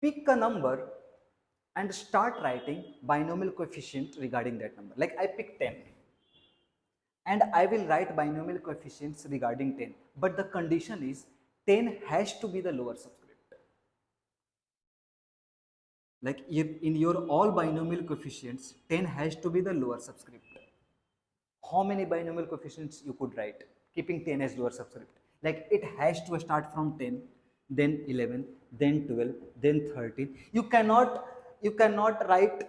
Pick a number and start writing binomial coefficient regarding that number. Like I pick 10 and I will write binomial coefficients regarding 10, but the condition is 10 has to be the lower subscript. Like in your all binomial coefficients, 10 has to be the lower subscript. How many binomial coefficients you could write keeping 10 as lower subscript? Like it has to start from 10, then 11, then 12, then 13. You cannot write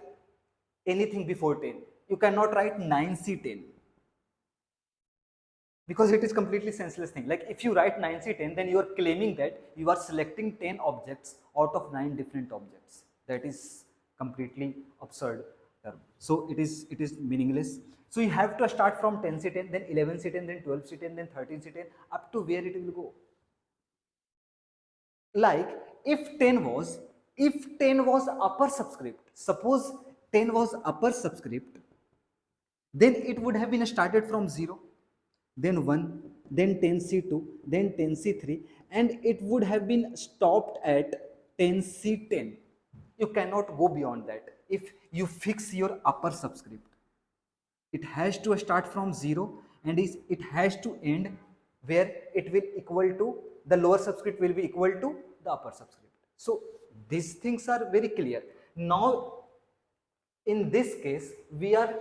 anything before 10. You cannot write 9C10 because it is completely senseless thing. Like if you write 9C10, then you are claiming that you are selecting 10 objects out of 9 different objects. That is completely absurd term. So it is meaningless. So you have to start from 10C10, then 11C10, then 12C10, then 13C10, up to where it will go. Like if 10 was upper subscript, suppose 10 was upper subscript, then it would have been started from 0, then 1, then 10C2, then 10C3, and it would have been stopped at 10C10. You cannot go beyond that if you fix your upper subscript. It has to start from 0 and it has to end where it will equal to, the lower subscript will be equal to the upper subscript. So these things are very clear. Now in this case we are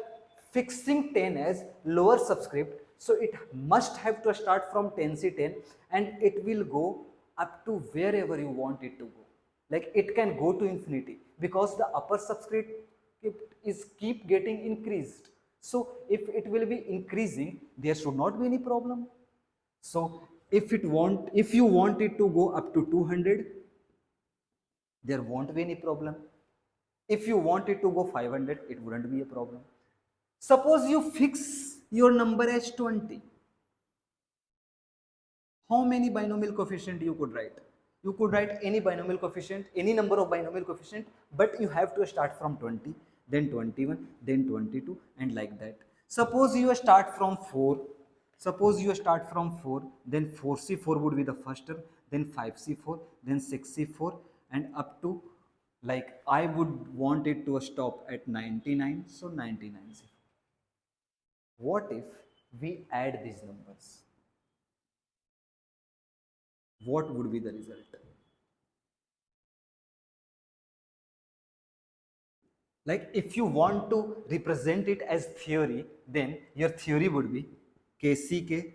fixing 10 as lower subscript, so it must have to start from 10C10 and it will go up to wherever you want it to go. Like it can go to infinity because the upper subscript is keep getting increased. So if it will be increasing, there should not be any problem. So if you want it to go up to 200, there won't be any problem. If you want it to go 500, it wouldn't be a problem. Suppose you fix your number as 20. How many binomial coefficient you could write? You could write any binomial coefficient, any number of binomial coefficient, but you have to start from 20, then 21, then 22, and like that. Suppose you start from 4. Suppose you start from 4, then 4C4 would be the first term, then 5C4, then 6C4, and up to, like I would want it to stop at 99, so 99C4. What if we add these numbers? What would be the result? Like if you want to represent it as theory, then your theory would be kck,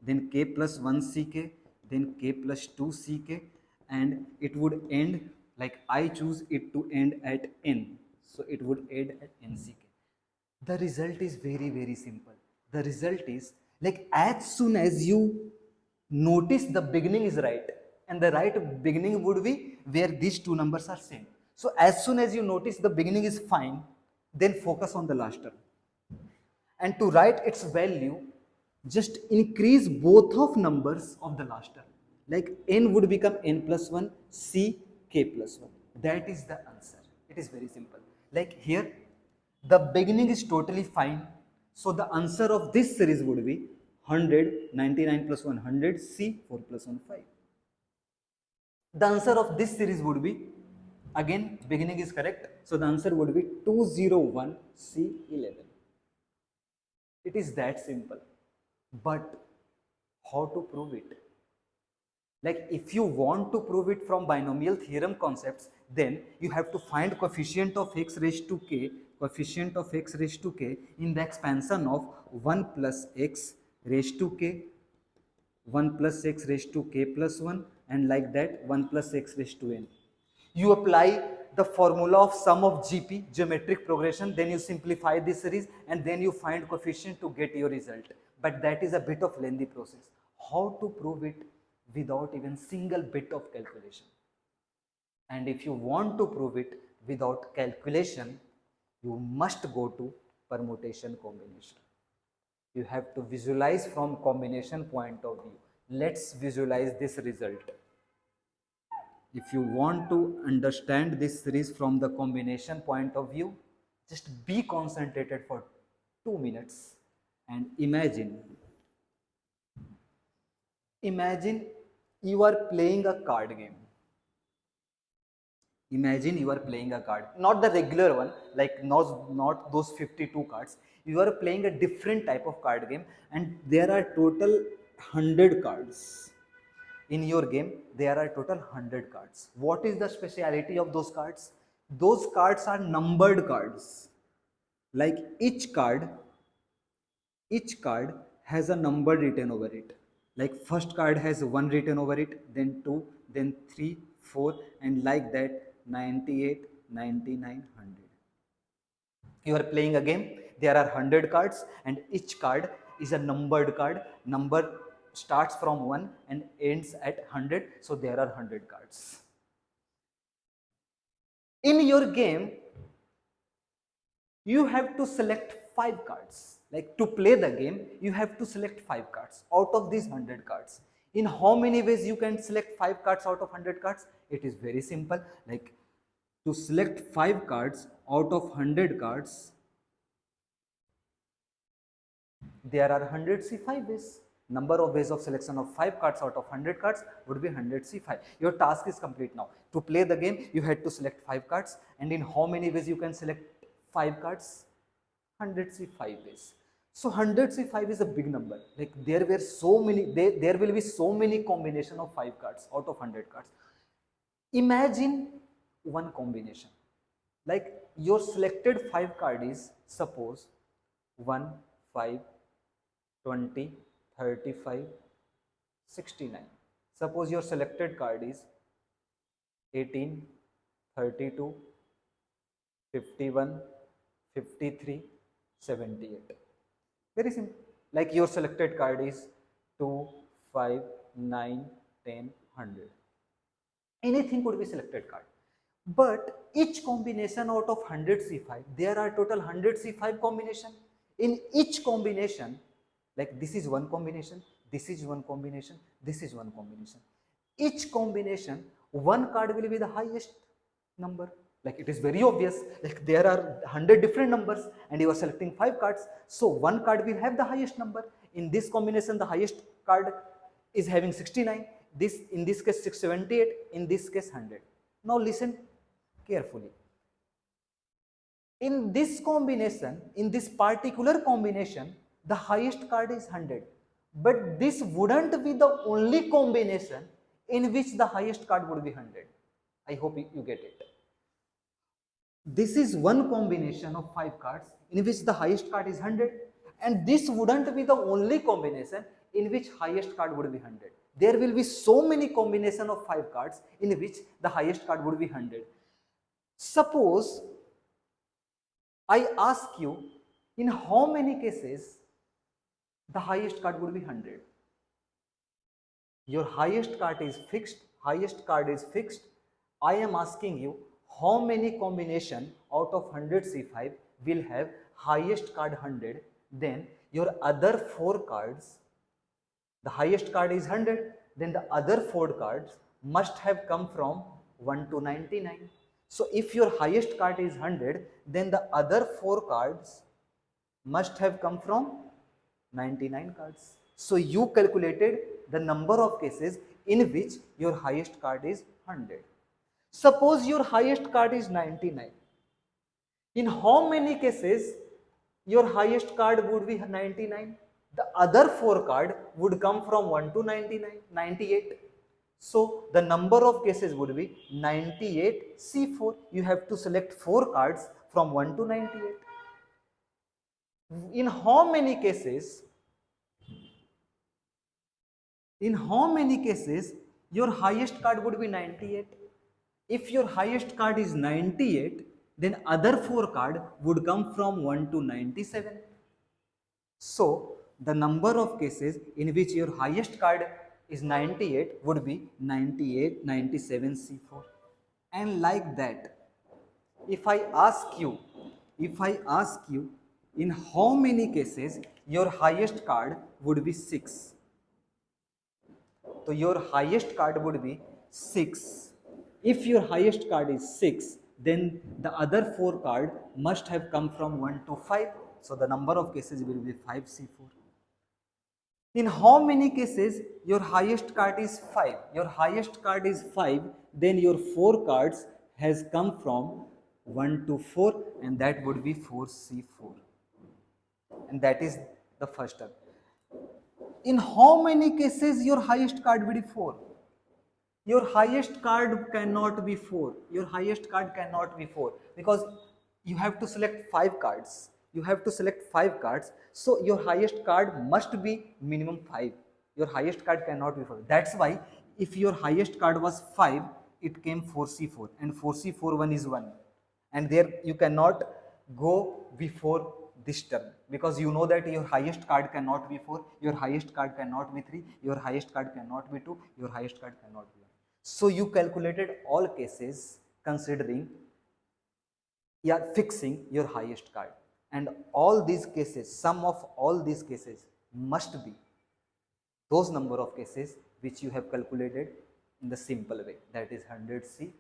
then k plus 1ck, then k plus 2ck, and it would end, like I choose it to end at n, so it would end at nck. The result is very, very simple. The result is, like as soon as you notice the beginning is right, and the right beginning would be where these two numbers are same. So as soon as you notice the beginning is fine, then focus on the last term. And to write its value, just increase both of numbers of the last term. Like n would become n plus 1, c k plus 1. That is the answer. It is very simple. Like here, the beginning is totally fine. So the answer of this series would be 100, 99 plus 100, c 4 plus 1, 5. The answer of this series would be, again beginning is correct, so the answer would be 201 C11. It is that simple. But how to prove it? Like if you want to prove it from binomial theorem concepts, then you have to find coefficient of x raised to k, coefficient of x raised to k in the expansion of 1 plus x raised to k, 1 plus x raised to k plus 1, and like that 1 plus x raised to n. You apply the formula of sum of GP, geometric progression, then you simplify this series and then you find coefficient to get your result. But that is a bit of lengthy process. How to prove it without even single bit of calculation? And if you want to prove it without calculation, you must go to permutation combination. You have to visualize from combination point of view. Let's visualize this result. If you want to understand this series from the combination point of view, just be concentrated for 2 minutes and imagine you are playing a card game. Imagine you are playing a card, not the regular one, like not those 52 cards. You are playing a different type of card game, and there are total 100 cards. In your game, there are total 100 cards. What is the speciality of those cards? Those cards are numbered cards. Like each card has a number written over it. Like first card has 1 written over it, then 2, then 3, 4, and like that 98, 99, 100. You are playing a game, there are 100 cards, and each card is a numbered card. Number starts from 1 and ends at 100, so there are 100 cards. In your game, you have to select 5 cards. Like to play the game, you have to select 5 cards out of these 100 cards. In how many ways you can select 5 cards out of 100 cards? It is very simple. Like to select 5 cards out of 100 cards, there are 100C5 ways. Number of ways of selection of 5 cards out of 100 cards would be 100C5. Your task is complete now. To play the game, you had to select 5 cards, and in how many ways you can select 5 cards? 100C5 ways. So 100C5 is a big number. Like there were so many, there will be so many combination of 5 cards out of 100 cards. Imagine one combination. Like your selected 5 card is, suppose 1, 5, 20, 35, 69. Suppose your selected card is 18, 32, 51, 53, 78. Very simple. Like your selected card is 2, 5, 9, 10, 100. Anything could be selected card. But each combination out of 100C5, there are total 100C5 combination. In each combination, like this is one combination, this is one combination, this is one combination. Each combination, one card will be the highest number. Like it is very obvious, like there are 100 different numbers and you are selecting 5 cards. So one card will have the highest number. In this combination, the highest card is having 69. In this case 678, in this case 100. Now listen carefully. In this combination, in this particular combination, the highest card is 100. But this wouldn't be the only combination in which the highest card would be 100. I hope you get it. This is one combination of 5 cards in which the highest card is 100, and this wouldn't be the only combination in which highest card would be 100. There will be so many combination of 5 cards in which the highest card would be 100. Suppose I ask you, in how many cases the highest card would be 100? Your highest card is fixed, I am asking you, how many combination out of 100C5 will have highest card 100? Then your other 4 cards, the highest card is 100, then the other 4 cards must have come from 1 to 99. So if your highest card is 100, then the other 4 cards must have come from 99 cards. So you calculated the number of cases in which your highest card is 100. Suppose your highest card is 99. In how many cases your highest card would be 99? The other 4 card would come from 1 to 99, 98. So the number of cases would be 98C4. You have to select 4 cards from 1 to 98. In how many cases your highest card would be 98? If your highest card is 98, then other 4 card would come from 1 to 97. So the number of cases in which your highest card is 98 would be 98, 97C4. And like that, if I ask you, in how many cases your highest card would be 6? So your highest card would be 6. If your highest card is 6, then the other 4 card must have come from 1 to 5. So the number of cases will be 5C4. In how many cases your highest card is 5? Your highest card is 5, then your 4 cards has come from 1 to 4, and that would be 4C4, and that is the first term. In how many cases your highest card will be 4? Your highest card cannot be 4. Your highest card cannot be 4 because you have to select 5 cards. You have to select 5 cards. So your highest card must be minimum 5. Your highest card cannot be 4. That's why if your highest card was 5, it came 4C4, and 4C4 1 is 1. And there you cannot go before this term because you know that your highest card cannot be 4, your highest card cannot be 3, your highest card cannot be 2, your highest card cannot be 1. So you calculated all cases considering, yeah, fixing your highest card, and all these cases, sum of all these cases must be those number of cases which you have calculated in the simple way, that is 100C